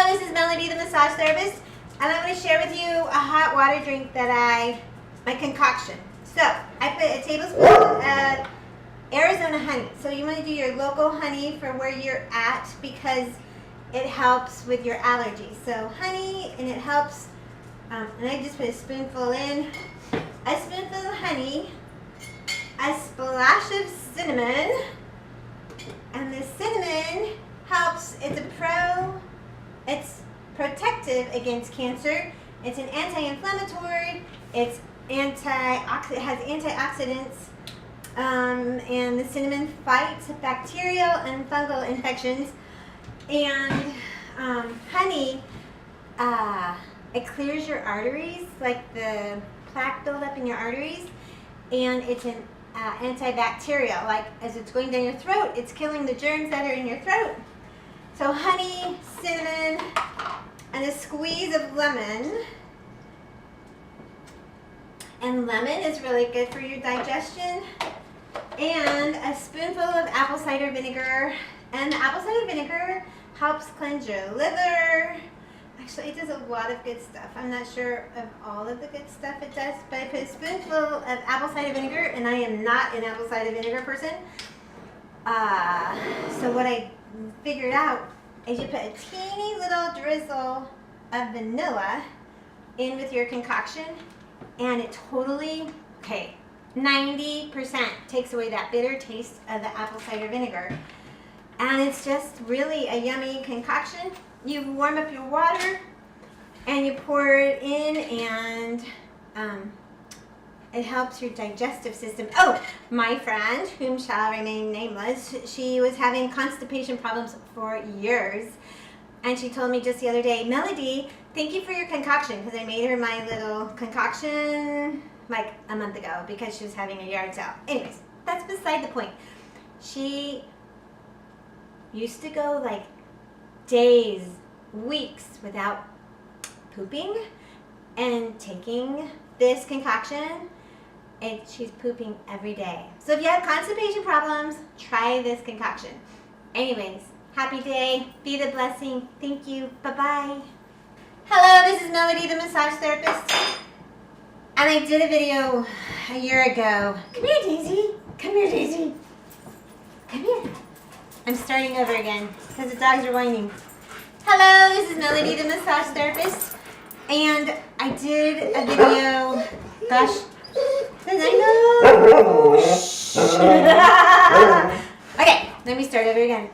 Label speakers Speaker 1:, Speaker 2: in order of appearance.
Speaker 1: Hello, this is Melody, the massage therapist, and I'm going to share with you a hot water drink that my concoction. So, I put a tablespoon of Arizona honey. So you want to do your local honey for where you're at because it helps with your allergies. So honey, and it helps, and I just put a spoonful in. A spoonful of honey, a splash of cinnamon, and the cinnamon helps, it's protective against cancer. It's an anti-inflammatory, it has antioxidants, and the cinnamon fights bacterial and fungal infections. And honey, it clears your arteries, like the plaque buildup in your arteries, and it's an antibacterial. Like as it's going down your throat, it's killing the germs that are in your throat. So honey, cinnamon, and a squeeze of lemon. And lemon is really good for your digestion. And a spoonful of apple cider vinegar. And the apple cider vinegar helps cleanse your liver. Actually, it does a lot of good stuff. I'm not sure of all of the good stuff it does, but I put a spoonful of apple cider vinegar, and I am not an apple cider vinegar person. So what I figured out is you put a teeny little drizzle of vanilla in with your concoction, and it totally, 90% takes away that bitter taste of the apple cider vinegar. And it's just really a yummy concoction. You warm up your water and you pour it in, and it helps your digestive system. Oh, my friend, whom shall remain nameless, she was having constipation problems for years. And she told me just the other day, Melody, thank you for your concoction, because I made her my little concoction like a month ago because she was having a yard sale. Anyways, that's beside the point. She used to go like days, weeks without pooping, and taking this concoction, and she's pooping every day. So if you have constipation problems, try this concoction. Anyways, happy day, be the blessing. Thank you, bye-bye. Hello, this is Melody, the massage therapist, and I did a video a year ago. Come here, Daisy. Come here, Daisy. Come here. I'm starting over again because the dogs are whining. Hello, this is Melody, the massage therapist, and I did a video, gosh, did I know? Okay, let me start over again.